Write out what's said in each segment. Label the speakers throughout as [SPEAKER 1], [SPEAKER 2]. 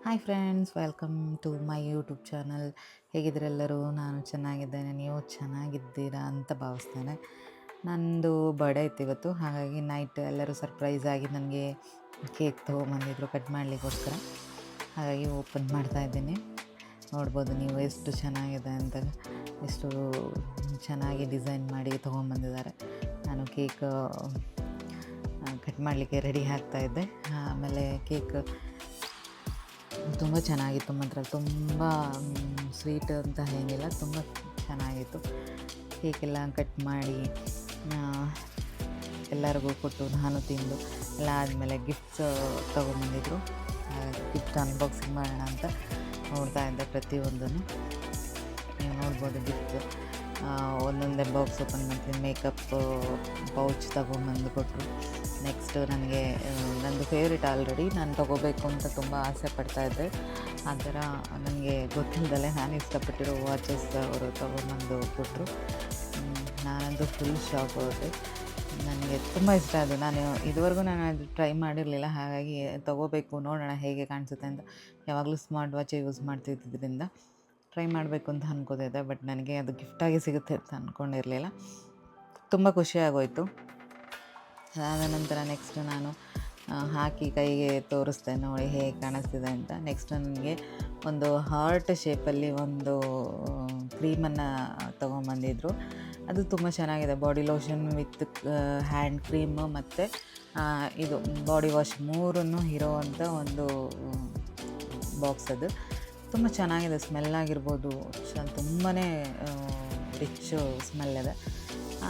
[SPEAKER 1] Hi friends, welcome to my YouTube channel. ಹೇಗಿದ್ದೀರೆಲ್ಲರೂ? ನಾನು ಚೆನ್ನಾಗಿದ್ದೇನೆ, ನೀವು ಚೆನ್ನಾಗಿದ್ದೀರಾ ಅಂತ ಭಾವಿಸ್ತೇನೆ. ನಂದು ಬರ್ಡೇ ಇತ್ತು ಇವತ್ತು, ಹಾಗಾಗಿ ನೈಟ್ ಎಲ್ಲರೂ ಸರ್ಪ್ರೈಸ್ ಆಗಿ ನನಗೆ ಕೇಕ್ ತೊಗೊಂಬಂದಿದ್ರು ಕಟ್ ಮಾಡಲಿಕ್ಕೋಸ್ಕರ. ಹಾಗಾಗಿ ಓಪನ್ ಮಾಡ್ತಾಯಿದ್ದೀನಿ. ನೋಡ್ಬೋದು ನೀವು ಎಷ್ಟು ಚೆನ್ನಾಗಿದೆ ಅಂತ, ಎಷ್ಟು ಚೆನ್ನಾಗಿ ಡಿಸೈನ್ ಮಾಡಿ ತೊಗೊಂಬಂದಿದ್ದಾರೆ. ನಾನು ಕೇಕ್ ಕಟ್ ಮಾಡಲಿಕ್ಕೆ ರೆಡಿ ಆಗ್ತಾಯಿದ್ದೆ. ಆಮೇಲೆ ಕೇಕ್ ತುಂಬ ಚೆನ್ನಾಗಿತ್ತು ಮಾತ್ರ. ತುಂಬ ಸ್ವೀಟ್ ಅಂತ ಏನಿಲ್ಲ, ತುಂಬ ಚೆನ್ನಾಗಿತ್ತು. ಕೇಕೆಲ್ಲ ಕಟ್ ಮಾಡಿ ಎಲ್ಲರಿಗೂ ಕೊಟ್ಟು ನಾನು ತಿಂದು ಎಲ್ಲ ಆದಮೇಲೆ ಗಿಫ್ಟ್ಸ್ ತೊಗೊಂಬಂದಿದ್ರು. ಗಿಫ್ಟ್ ಅನ್ಬಾಕ್ಸಿಂಗ್ ಮಾಡೋಣ ಅಂತ ನೋಡ್ತಾ ಇದ್ದೆ ಪ್ರತಿಯೊಂದನ್ನು. ನೀವು ನೋಡ್ಬೋದು ಗಿಫ್ಟ್ ಒಂದೊಂದೇ ಬಾಕ್ಸ್ ಓಪನ್ ಮಾಡ್ತೀನಿ. ಮೇಕಪ್ ಪೌಚ್ ತೊಗೊಂಬಂದು ಕೊಟ್ಟರು. ನೆಕ್ಸ್ಟ್ ನನಗೆ ನಂದು ಫೇವ್ರೇಟ್ ಆಲ್ರೆಡಿ, ನಾನು ತೊಗೋಬೇಕು ಅಂತ ತುಂಬ ಆಸೆ ಪಡ್ತಾಯಿದ್ದೆ. ಆ ಥರ ನನಗೆ ಗೊತ್ತಿಲ್ಲದಲ್ಲೇ ನಾನು ಇಷ್ಟಪಟ್ಟಿರೋ ವಾಚಸ್ ಅವರು ತೊಗೊಂಬಂದು ಕೊಟ್ಟರು. ನಾನಂತೂ ಫುಲ್ ಶಾಕ್ ಹೋದೆ. ನನಗೆ ತುಂಬ ಇಷ್ಟ ಅದು. ನಾನು ಇದುವರೆಗೂ ನಾನು ಅದು ಟ್ರೈ ಮಾಡಿರಲಿಲ್ಲ, ಹಾಗಾಗಿ ತೊಗೋಬೇಕು, ನೋಡೋಣ ಹೇಗೆ ಕಾಣಿಸುತ್ತೆ ಅಂತ. ಯಾವಾಗಲೂ ಸ್ಮಾರ್ಟ್ ವಾಚೇ ಯೂಸ್ ಮಾಡ್ತಿದ್ದರಿಂದ ಟ್ರೈ ಮಾಡಬೇಕು ಅಂತ ಅಂದ್ಕೋತಿದ್ದೆ. ಬಟ್ ನನಗೆ ಅದು ಗಿಫ್ಟಾಗಿ ಸಿಗುತ್ತೆ ಅಂತ ಅಂದ್ಕೊಂಡಿರಲಿಲ್ಲ. ತುಂಬ ಖುಷಿಯಾಗೋಯಿತು. ಅದಾದ ನಂತರ ನೆಕ್ಸ್ಟ್ ನಾನು ಹಾಕಿ ಕೈಗೆ ತೋರಿಸ್ದೆ, ನೋಡಿ ಹೇಗೆ ಕಾಣಿಸ್ತಿದೆ ಅಂತ. ನೆಕ್ಸ್ಟ್ ನನಗೆ ಒಂದು ಹಾರ್ಟ್ ಶೇಪಲ್ಲಿ ಒಂದು ಕ್ರೀಮನ್ನು ತೊಗೊಂಬಂದಿದ್ರು. ಅದು ತುಂಬ ಚೆನ್ನಾಗಿದೆ. Body lotion with hand cream ಮತ್ತು ಇದು ಬಾಡಿ ವಾಶ್ ಮೂರನ್ನು ಇರೋವಂಥ ಒಂದು ಬಾಕ್ಸ್. ಅದು ತುಂಬ ಚೆನ್ನಾಗಿದೆ. ಸ್ಮೆಲ್ಲಾಗಿರ್ಬೋದು, ತುಂಬಾ ರಿಚ್ ಸ್ಮೆಲ್ ಇದೆ.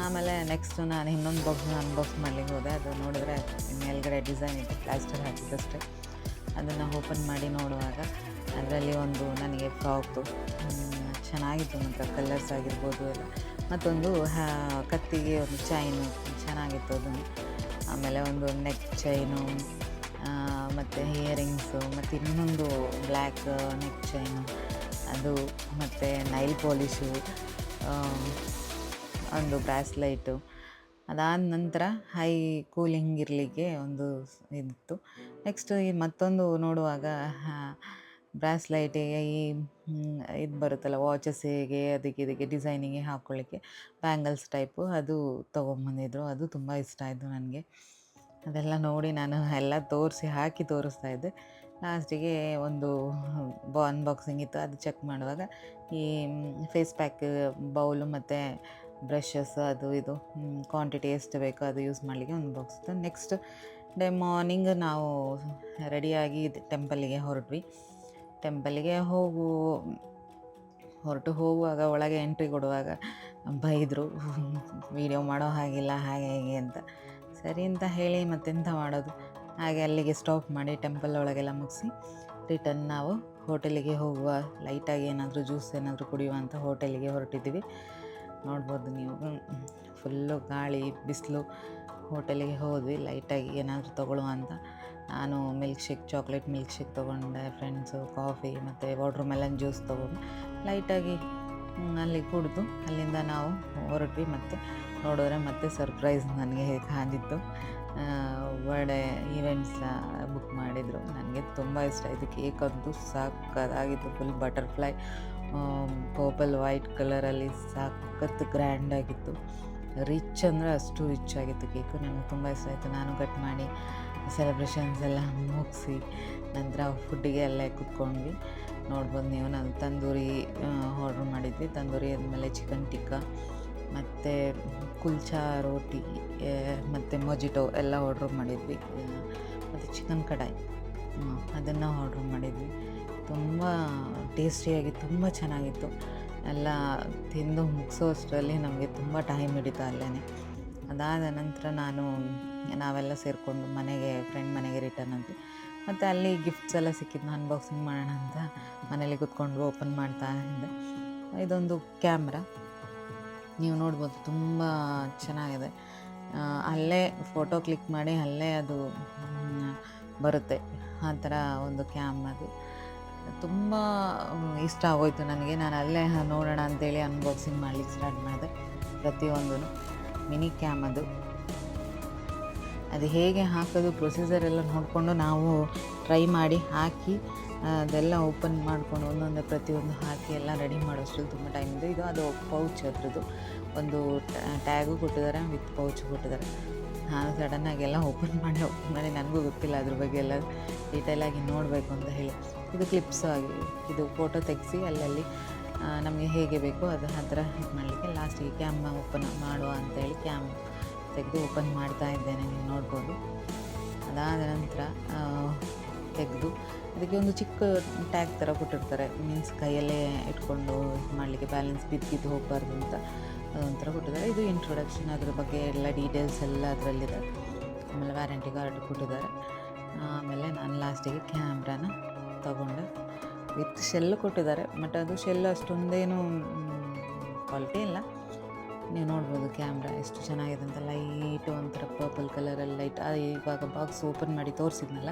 [SPEAKER 1] ಆಮೇಲೆ ನೆಕ್ಸ್ಟ್ ನಾನು ಇನ್ನೊಂದು ಬಾಕ್ಸ್ನ ಅನ್ಬಾಕ್ಸ್ ಮಾಡಲಿಕ್ಕೆ ಹೋದೆ. ಅದು ನೋಡಿದ್ರೆ ಮೇಲ್ಗಡೆ ಡಿಸೈನ್ ಇತ್ತು, ಪ್ಲಾಸ್ಟರ್ ಹಾಕಿದ್ದಷ್ಟೇ. ಅದನ್ನು ಓಪನ್ ಮಾಡಿ ನೋಡುವಾಗ ಅದರಲ್ಲಿ ಒಂದು ನನಗೆ ಫ್ರಾಕು ಚೆನ್ನಾಗಿತ್ತು ಮಾತ್ರ. ಕಲರ್ಸ್ ಆಗಿರ್ಬೋದು ಎಲ್ಲ. ಮತ್ತೊಂದು ಕತ್ತಿಗೆ ಒಂದು ಚೈನು ಚೆನ್ನಾಗಿತ್ತು ಅದನ್ನು. ಆಮೇಲೆ ಒಂದು ನೆಕ್ ಚೈನು ಮತ್ತು ಇಯರಿಂಗ್ಸು, ಮತ್ತು ಇನ್ನೊಂದು ಬ್ಲ್ಯಾಕ್ ನೆಕ್ ಚೈನು ಅದು, ಮತ್ತು ನೈಲ್ ಪಾಲಿಶು, ಒಂದು ಬ್ರಾಸ್ಲೈಟು. ಅದಾದ ನಂತರ ಹೈ ಕೂಲಿಂಗ್ ಇರಲಿಕ್ಕೆ ಒಂದು ಇದಿತ್ತು. ನೆಕ್ಸ್ಟ್ ಈ ಮತ್ತೊಂದು ನೋಡುವಾಗ ಬ್ರಾಸ್ಲೈಟಿಗೆ ಈ ಇದು ಬರುತ್ತಲ್ಲ ವಾಚಸ್ಸಿಗೆ, ಇದಕ್ಕೆ ಡಿಸೈನಿಗೆ ಹಾಕ್ಕೊಳ್ಳಿಕ್ಕೆ ಬ್ಯಾಂಗಲ್ಸ್ ಟೈಪು, ಅದು ತೊಗೊಂಬಂದಿದ್ರು. ಅದು ತುಂಬ ಇಷ್ಟ ಆಯಿತು ನನಗೆ. ಅದೆಲ್ಲ ನೋಡಿ ನಾನು ಎಲ್ಲ ಹಾಕಿ ತೋರಿಸ್ತಾ ಇದ್ದೆ. ಲಾಸ್ಟಿಗೆ ಒಂದು ಅನ್ಬಾಕ್ಸಿಂಗ್ ಇತ್ತು, ಅದು ಚೆಕ್ ಮಾಡುವಾಗ ಈ ಫೇಸ್ ಪ್ಯಾಕ್ ಬೌಲು ಮತ್ತು ಬ್ರಷಸ್ ಅದು ಇದು ಕ್ವಾಂಟಿಟಿ ಎಷ್ಟು ಬೇಕೋ ಅದು ಯೂಸ್ ಮಾಡಲಿಕ್ಕೆ ಒಂದು ಬಾಕ್ಸ್ ಇತ್ತು. ನೆಕ್ಸ್ಟ್ ಡೇ ಮಾರ್ನಿಂಗ್ ನಾವು ರೆಡಿಯಾಗಿ ಟೆಂಪಲ್ಲಿಗೆ ಹೊರಟ್ವಿ. ಟೆಂಪಲ್ಲಿಗೆ ಹೊರಟು ಹೋಗುವಾಗ ಒಳಗೆ ಎಂಟ್ರಿ ಕೊಡುವಾಗ ಬೈದರು, ವೀಡಿಯೋ ಮಾಡೋ ಹಾಗಿಲ್ಲ ಹಾಗೆ ಹೇಗೆ ಅಂತ. ಸರಿ ಅಂತ ಹೇಳಿ ಮತ್ತೆಂತ ಮಾಡೋದು, ಹಾಗೆ ಅಲ್ಲಿಗೆ ಸ್ಟಾಪ್ ಮಾಡಿ ಟೆಂಪಲ್ ಒಳಗೆಲ್ಲ ಮುಗಿಸಿ ರಿಟರ್ನ್ ನಾವು ಹೋಟೆಲಿಗೆ ಹೋಗುವ, ಲೈಟಾಗಿ ಏನಾದರೂ ಜ್ಯೂಸ್ ಏನಾದರೂ ಕುಡಿಯುವ ಅಂತ ಹೋಟೆಲಿಗೆ ಹೊರಟಿದ್ದೀವಿ. ನೋಡ್ಬೋದು ನೀವು, ಫುಲ್ಲು ಗಾಳಿ ಬಿಸಿಲು. ಹೋಟೆಲಿಗೆ ಹೋದ್ವಿ ಲೈಟಾಗಿ ಏನಾದರೂ ತೊಗೊಳ್ಳುವ ಅಂತ. ನಾನು ಚಾಕ್ಲೇಟ್ ಮಿಲ್ಕ್ ಶೇಕ್ ತೊಗೊಂಡೆ, ಫ್ರೆಂಡ್ಸು ಕಾಫಿ ಮತ್ತು ವಾಟರ್ ಮೆಲನ್ ಜ್ಯೂಸ್ ತೊಗೊಂಡು ಲೈಟಾಗಿ ಅಲ್ಲಿ ಕುಡಿದು ಅಲ್ಲಿಂದ ನಾವು ಹೊರಟ್ವಿ. ಮತ್ತು ನೋಡಿದ್ರೆ ಮತ್ತೆ ಸರ್ಪ್ರೈಸ್ ನನಗೆ ಕಾದಿತ್ತು. ಬರ್ಡೇ ಈವೆಂಟ್ಸ್ ಬುಕ್ ಮಾಡಿದರು. ನನಗೆ ತುಂಬ ಇಷ್ಟ ಆಯಿತು. ಕೇಕ್ ಅಂತೂ ಸಾಕದಾಗಿತ್ತು. ಫುಲ್ ಬಟರ್ಫ್ಲೈ ಪರ್ಪಲ್ ವೈಟ್ ಕಲರಲ್ಲಿ ಸಖತ್ ಗ್ರ್ಯಾಂಡಾಗಿತ್ತು. ರಿಚ್ ಅಂದರೆ ಅಷ್ಟು ರಿಚ್ ಆಗಿತ್ತು ಕೇಕು. ನನಗೆ ತುಂಬ ಇಷ್ಟ ಆಯಿತು. ನಾನು ಕಟ್ ಮಾಡಿ ಸೆಲೆಬ್ರೇಷನ್ಸ್ ಎಲ್ಲ ಮುಗಿಸಿ ನಂತರ ಫುಡ್ಡಿಗೆ ಅಲ್ಲೇ ಕೂತ್ಕೊಂಡ್ವಿ. ನೋಡ್ಬೋದು ನೀವು, ನಾನು ತಂದೂರಿ ಆರ್ಡ್ರ್ ಮಾಡಿದ್ವಿ. ತಂದೂರಿ ಆದಮೇಲೆ ಚಿಕನ್ ಟಿಕ್ಕಾ ಮತ್ತು ಕುಲ್ಚಾ ರೋಟಿ ಮತ್ತು ಮೊಜಿಟೋ ಎಲ್ಲ ಆರ್ಡ್ರ್ ಮಾಡಿದ್ವಿ. ಮತ್ತು ಚಿಕನ್ ಕಡಾಯಿ ಅದನ್ನು ಆರ್ಡ್ರ್ ಮಾಡಿದ್ವಿ. ತುಂಬ ಟೇಸ್ಟಿಯಾಗಿ ತುಂಬ ಚೆನ್ನಾಗಿತ್ತು. ಎಲ್ಲ ತಿಂದು ಮುಗಿಸೋ ಅಷ್ಟರಲ್ಲಿ ನಮಗೆ ತುಂಬ ಟೈಮ್ ಹಿಡಿತು ಅಲ್ಲೇ. ಅದಾದ ನಂತರ ನಾವೆಲ್ಲ ಸೇರಿಕೊಂಡು ಫ್ರೆಂಡ್ ಮನೆಗೆ ರಿಟರ್ನ್ ಅಂದ್ವಿ. ಮತ್ತು ಅಲ್ಲಿ ಗಿಫ್ಟ್ಸ್ ಎಲ್ಲ ಸಿಕ್ಕಿದ್ದು ಅನ್ಬಾಕ್ಸಿಂಗ್ ಮಾಡೋಣ ಅಂತ ಮನೇಲಿ ಕೂತ್ಕೊಂಡು ಓಪನ್ ಮಾಡ್ತಾ ಇದ್ದೆ. ಇದೊಂದು ಕ್ಯಾಮ್ರಾ ನೀವು ನೋಡ್ಬೋದು, ತುಂಬ ಚೆನ್ನಾಗಿದೆ. ಅಲ್ಲೇ ಫೋಟೋ ಕ್ಲಿಕ್ ಮಾಡಿ ಅಲ್ಲೇ ಅದು ಬರುತ್ತೆ, ಆ ಥರ ಒಂದು ಕ್ಯಾಮ್. ಅದು ತುಂಬ ಇಷ್ಟ ಆಗೋಯ್ತು ನನಗೆ. ನಾನು ಅಲ್ಲೇ ನೋಡೋಣ ಅಂತೇಳಿ ಅನ್ಬಾಕ್ಸಿಂಗ್ ಮಾಡಲಿಕ್ಕೆ ಸ್ಟಾರ್ಟ್ ಮಾಡಿದೆ. ಪ್ರತಿಯೊಂದೂ ಮಿನಿ ಕ್ಯಾಮ್ ಅದು ಹೇಗೆ ಹಾಕೋದು ಪ್ರೊಸೀಜರ್ ಎಲ್ಲ ನೋಡಿಕೊಂಡು ನಾವು ಟ್ರೈ ಮಾಡಿ ಹಾಕಿ ಅದೆಲ್ಲ ಓಪನ್ ಮಾಡಿಕೊಂಡು ಒಂದೊಂದೇ ಪ್ರತಿಯೊಂದು ಹಾಕಿ ಎಲ್ಲ ರೆಡಿ ಮಾಡೋಷ್ಟರಲ್ಲಿ ತುಂಬ ಟೈಮ್ ಇದೆ. ಇದು ಅದು ಪೌಚ್ ಅದ್ರದ್ದು ಒಂದು ಟ್ಯಾಗು ಕೊಟ್ಟಿದ್ದಾರೆ, ವಿತ್ ಪೌಚ್ ಕೊಟ್ಟಿದ್ದಾರೆ. ನಾನು ಸಡನ್ನಾಗಿ ಎಲ್ಲ ಓಪನ್ ಮಾಡಿ ನನಗೂ ಗೊತ್ತಿಲ್ಲ ಅದ್ರ ಬಗ್ಗೆ ಎಲ್ಲ ಡೀಟೇಲಾಗಿ ನೋಡಬೇಕು ಅಂತ ಹೇಳಿ. ಇದು ಕ್ಲಿಪ್ಸ್ ಆಗಿ ಇದು ಫೋಟೋ ತೆಗೆಸಿ ಅಲ್ಲಲ್ಲಿ ನಮಗೆ ಹೇಗೆ ಬೇಕೋ ಅದು ಆ ಥರ ಇದು ಮಾಡಲಿಕ್ಕೆ ಲಾಸ್ಟಿಗೆ ಕ್ಯಾಮ್ ಓಪನ್ ಮಾಡುವ ಅಂತೇಳಿ ಕ್ಯಾಮ್ ತೆಗೆದು ಓಪನ್ ಮಾಡ್ತಾ ಇದ್ದೇನೆ, ನೀವು ನೋಡ್ಬೋದು. ಅದಾದ ನಂತರ ತೆಗೆದು ಅದಕ್ಕೆ ಒಂದು ಚಿಕ್ಕ ಟ್ಯಾಗ್ ಥರ ಕೊಟ್ಟಿರ್ತಾರೆ, ಮೀನ್ಸ್ ಕೈಯಲ್ಲೇ ಇಟ್ಕೊಂಡು ಮಾಡಲಿಕ್ಕೆ ಬ್ಯಾಲೆನ್ಸ್ ಬಿದ್ದು ಹೋಗಬಾರ್ದು ಅಂತ ಅದೊಂಥರ ಕೊಟ್ಟಿದ್ದಾರೆ. ಇದು ಇಂಟ್ರೊಡಕ್ಷನ್, ಅದ್ರ ಬಗ್ಗೆ ಎಲ್ಲ ಡೀಟೇಲ್ಸ್ ಎಲ್ಲ ಅದರಲ್ಲಿದೆ. ಆಮೇಲೆ ವ್ಯಾರಂಟಿ ಕಾರ್ಡ್ ಕೊಟ್ಟಿದ್ದಾರೆ. ಆಮೇಲೆ ನಾನು ಲಾಸ್ಟಿಗೆ ಕ್ಯಾಮ್ರಾನ ತಗೊಂಡೆ, ವಿತ್ ಶೆಲ್ ಕೊಟ್ಟಿದ್ದಾರೆ. ಬಟ್ ಅದು ಶೆಲ್ ಅಷ್ಟೊಂದೇನು ಕ್ವಾಲಿಟಿ ಇಲ್ಲ. ನೀವು ನೋಡ್ಬೋದು ಕ್ಯಾಮ್ರಾ ಎಷ್ಟು ಚೆನ್ನಾಗಿದೆ ಅಂತ. ಲೈಟು ಒಂಥರ ಪರ್ಪಲ್ ಕಲರಲ್ಲಿ ಲೈಟ್. ಇವಾಗ ಬಾಕ್ಸ್ ಓಪನ್ ಮಾಡಿ ತೋರಿಸಿದ್ನಲ್ಲ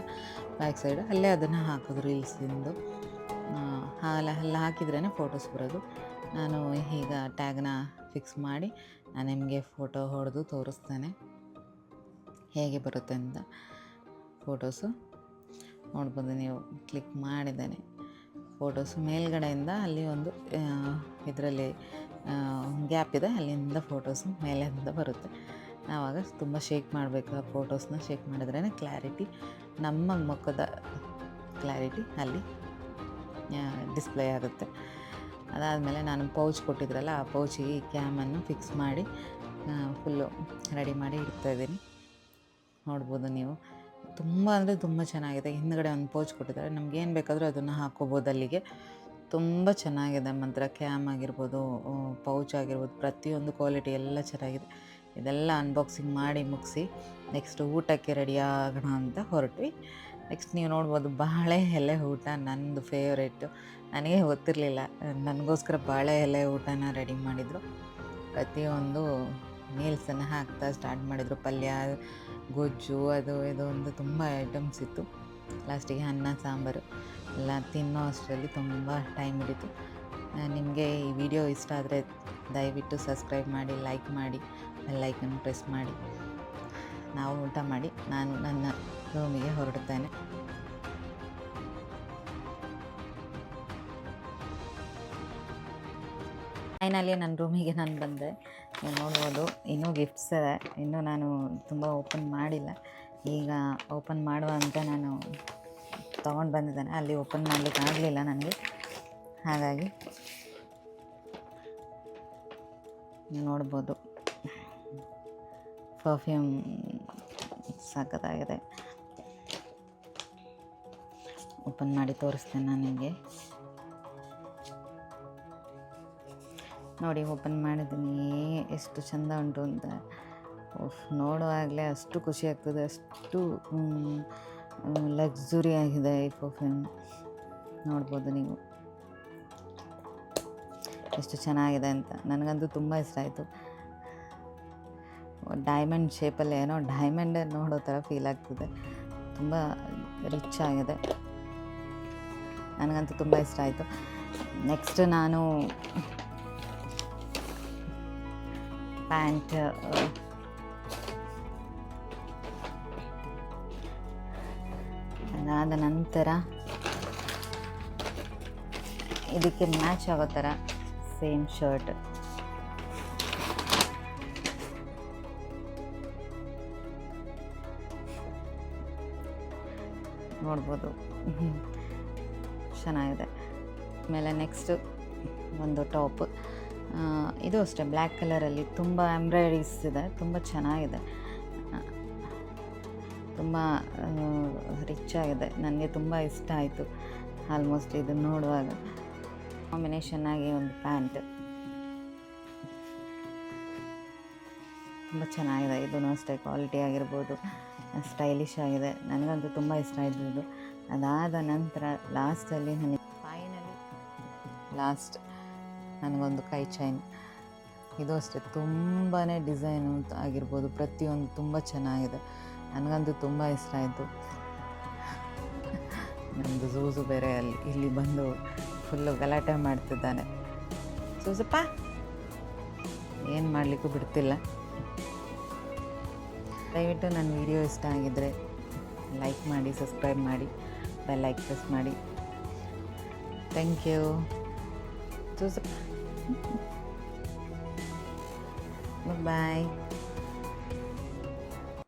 [SPEAKER 1] ಬ್ಯಾಕ್ ಸೈಡ್, ಅಲ್ಲೇ ಅದನ್ನು ಹಾಕೋದು ರೀಲ್ಸಿಂದು. ಎಲ್ಲ ಹಾಕಿದ್ರೇ ಫೋಟೋಸ್ ಬರೋದು. ನಾನು ಈಗ ಟ್ಯಾಗ್ನ ಫಿಕ್ಸ್ ಮಾಡಿ ನಾನು ನಿಮಗೆ ಫೋಟೋ ಹೊಡೆದು ತೋರಿಸ್ತೇನೆ ಹೇಗೆ ಬರುತ್ತೆ ಅಂತ. ಫೋಟೋಸು ನೋಡ್ಬೋದು, ನೀವು ಕ್ಲಿಕ್ ಮಾಡಿದ್ದೇನೆ. ಫೋಟೋಸು ಮೇಲ್ಗಡೆಯಿಂದ ಅಲ್ಲಿ ಒಂದು ಇದರಲ್ಲಿ ಗ್ಯಾಪ್ ಇದೆ, ಅಲ್ಲಿಂದ ಫೋಟೋಸು ಮೇಲಿಂದ ಬರುತ್ತೆ. ಆವಾಗ ತುಂಬ ಶೇಕ್ ಮಾಡಬೇಕು, ಆ ಫೋಟೋಸ್ನ ಶೇಕ್ ಮಾಡಿದ್ರೇ ಕ್ಲಾರಿಟಿ, ನಮ್ಮ ಮುಖದ ಕ್ಲಾರಿಟಿ ಅಲ್ಲಿ ಡಿಸ್ಪ್ಲೇ ಆಗುತ್ತೆ. ಅದಾದಮೇಲೆ ನಾನು ಪೌಚ್ ಕೊಟ್ಟಿದ್ರಲ್ಲ, ಆ ಪೌಚಿಗೆ ಈ ಕ್ಯಾಮನ್ನು ಫಿಕ್ಸ್ ಮಾಡಿ ಫುಲ್ಲು ರೆಡಿ ಮಾಡಿ ಇಡ್ತಾಯಿದ್ದೀನಿ. ನೋಡ್ಬೋದು ನೀವು, ತುಂಬ ಅಂದರೆ ತುಂಬ ಚೆನ್ನಾಗಿದೆ. ಹಿಂದ್ಗಡೆ ಒಂದು ಪೌಚ್ ಕೊಟ್ಟಿದ್ದಾರೆ, ನಮಗೇನು ಬೇಕಾದರೂ ಅದನ್ನು ಹಾಕ್ಕೋಬೋದು ಅಲ್ಲಿಗೆ. ತುಂಬ ಚೆನ್ನಾಗಿದೆ ಮಾತ್ರ. ಕ್ಯಾಮ್ ಆಗಿರ್ಬೋದು, ಪೌಚ್ ಆಗಿರ್ಬೋದು, ಪ್ರತಿಯೊಂದು ಕ್ವಾಲಿಟಿ ಎಲ್ಲ ಚೆನ್ನಾಗಿದೆ. ಇದೆಲ್ಲ ಅನ್ಬಾಕ್ಸಿಂಗ್ ಮಾಡಿ ಮುಗಿಸಿ ನೆಕ್ಸ್ಟ್ ಊಟಕ್ಕೆ ರೆಡಿ ಆಗೋಣ ಅಂತ ಹೊರಟ್ವಿ. ನೆಕ್ಸ್ಟ್ ನೀವು ನೋಡ್ಬೋದು, ಬಾಳೆ ಎಲೆ ಊಟ ನನ್ನದು ಫೇವ್ರೇಟು. ನನಗೆ ಗೊತ್ತಿರಲಿಲ್ಲ, ನನಗೋಸ್ಕರ ಬಾಳೆ ಎಲೆ ಊಟನ ರೆಡಿ ಮಾಡಿದರು. ಪ್ರತಿಯೊಂದು ಮೀಲ್ಸನ್ನು ಹಾಕ್ತಾ ಸ್ಟಾರ್ಟ್ ಮಾಡಿದರು. ಪಲ್ಯ, ಗೊಜ್ಜು, ಅದು ಇದು ಒಂದು ತುಂಬ ಐಟಮ್ಸ್ ಇತ್ತು. ಲಾಸ್ಟಿಗೆ ಅನ್ನ ಸಾಂಬಾರು ಎಲ್ಲ ತಿನ್ನೋ ಅಷ್ಟರಲ್ಲಿ ತುಂಬ ಟೈಮ್ ಹಿಡಿತು. ನಿಮಗೆ ಈ ವಿಡಿಯೋ ಇಷ್ಟ ಆದರೆ ದಯವಿಟ್ಟು ಸಬ್ಸ್ಕ್ರೈಬ್ ಮಾಡಿ, ಲೈಕ್ ಮಾಡಿ, ಬೆಲ್ಲೈಕನ್ ಪ್ರೆಸ್ ಮಾಡಿ. ನಾವು ಊಟ ಮಾಡಿ ನಾನು ನನ್ನ ರೂಮಿಗೆ ಹೊರಡುತ್ತೇನೆ. ಫೈನಲಿ ನನ್ನ ರೂಮಿಗೆ ನಾನು ಬಂದೆ. ನೀವು ನೋಡ್ಬೋದು, ಇನ್ನೂ ಗಿಫ್ಟ್ಸ್ ಇದೆ, ಇನ್ನೂ ನಾನು ತುಂಬ ಓಪನ್ ಮಾಡಿಲ್ಲ. ಈಗ ಓಪನ್ ಮಾಡುವ ಅಂತ ನಾನು ತೊಗೊಂಡು ಬಂದಿದ್ದೇನೆ. ಅಲ್ಲಿ ಓಪನ್ ಮಾಡಲಿಕ್ಕೆ ಆಗಲಿಲ್ಲ ನನಗೆ, ಹಾಗಾಗಿ ನೀವು ನೋಡ್ಬೋದು ಪರ್ಫ್ಯೂಮ್ ಸಖತ್ತಾಗಿದೆ. ಓಪನ್ ಮಾಡಿ ತೋರಿಸ್ತೇನೆ ನಾನು ನಿಮಗೆ. ನೋಡಿ, ಓಪನ್ ಮಾಡಿದ್ದೀನಿ, ಎಷ್ಟು ಚೆಂದ ಉಂಟು ಅಂತ. ನೋಡುವಾಗಲೇ ಅಷ್ಟು ಖುಷಿ ಆಗ್ತದೆ, ಅಷ್ಟು ಲಕ್ಸುರಿ ಆಗಿದೆ ಈ ಪರ್ಫ್ಯೂಮ್. ನೋಡ್ಬೋದು ನೀವು ಎಷ್ಟು ಚೆನ್ನಾಗಿದೆ ಅಂತ. ನನಗಂತೂ ತುಂಬ ಇಷ್ಟ ಆಯಿತು. ಡೈಮಂಡ್ ಶೇಪಲ್ಲಿ ಏನೋ ಡೈಮಂಡ್ ನೋಡೋ ಥರ ಫೀಲ್ ಆಗ್ತದೆ. ತುಂಬ ರಿಚ್ ಆಗಿದೆ, ನನಗಂತೂ ತುಂಬ ಇಷ್ಟ ಆಯಿತು. ನೆಕ್ಸ್ಟ್ ನಾನು ಪ್ಯಾಂಟ್ ಅದಾದ ನಂತರ ಇದಕ್ಕೆ ಮ್ಯಾಚ್ ಆಗೋ ಥರ ಸೇಮ್ ಶರ್ಟ್. ನೋಡ್ಬೋದು, ಚೆನ್ನಾಗಿದೆ. ಆಮೇಲೆ ನೆಕ್ಸ್ಟು ಒಂದು ಟಾಪ್, ಇದು ಅಷ್ಟೇ ಬ್ಲ್ಯಾಕ್ ಕಲರಲ್ಲಿ ತುಂಬ ಎಂಬ್ರಾಯ್ಡರೀಸ್ ಇದೆ, ತುಂಬ ಚೆನ್ನಾಗಿದೆ, ತುಂಬ ರಿಚ್ ಆಗಿದೆ. ನನಗೆ ತುಂಬ ಇಷ್ಟ ಆಯಿತು ಆಲ್ಮೋಸ್ಟ್ ಇದನ್ನು ನೋಡುವಾಗ. ಕಾಂಬಿನೇಷನ್ನಾಗಿ ಒಂದು ಪ್ಯಾಂಟ್ ತುಂಬ ಚೆನ್ನಾಗಿದೆ. ಇದೂ ಅಷ್ಟೇ ಕ್ವಾಲಿಟಿ ಆಗಿರ್ಬೋದು, ಸ್ಟೈಲಿಶ್ ಆಗಿದೆ. ನನಗಂತೂ ತುಂಬ ಇಷ್ಟ ಆಯಿತು ಇದು. ಅದಾದ ನಂತರ ಲಾಸ್ಟಲ್ಲಿ ಲಾಸ್ಟ್ ನನಗೊಂದು ಕೈ ಚೈನ್. ಇದು ಅಷ್ಟೇ ತುಂಬಾ ಡಿಸೈನು ಆಗಿರ್ಬೋದು, ಪ್ರತಿಯೊಂದು ತುಂಬ ಚೆನ್ನಾಗಿದೆ. ನನಗಂತೂ ತುಂಬ ಇಷ್ಟ ಆಯಿತು. ನಮ್ಮದು ಝೂಸು ಬೇರೆ ಇಲ್ಲಿ ಬಂದು ಫುಲ್ಲು ಗಲಾಟೆ ಮಾಡ್ತಿದ್ದಾನೆ. ಸೂಸಪ್ಪ ಏನು ಮಾಡಲಿಕ್ಕೂ ಬಿಡ್ತಿಲ್ಲ. ದಯವಿಟ್ಟು ನನ್ನ ವಿಡಿಯೋ ಇಷ್ಟ ಆಗಿದ್ದರೆ ಲೈಕ್ ಮಾಡಿ, ಸಬ್ಸ್ಕ್ರೈಬ್ ಮಾಡಿ, ಬೆಲ್ ಲೈಕ್ ಪ್ರೆಸ್ ಮಾಡಿ. Thank you. ಬಾಯ್.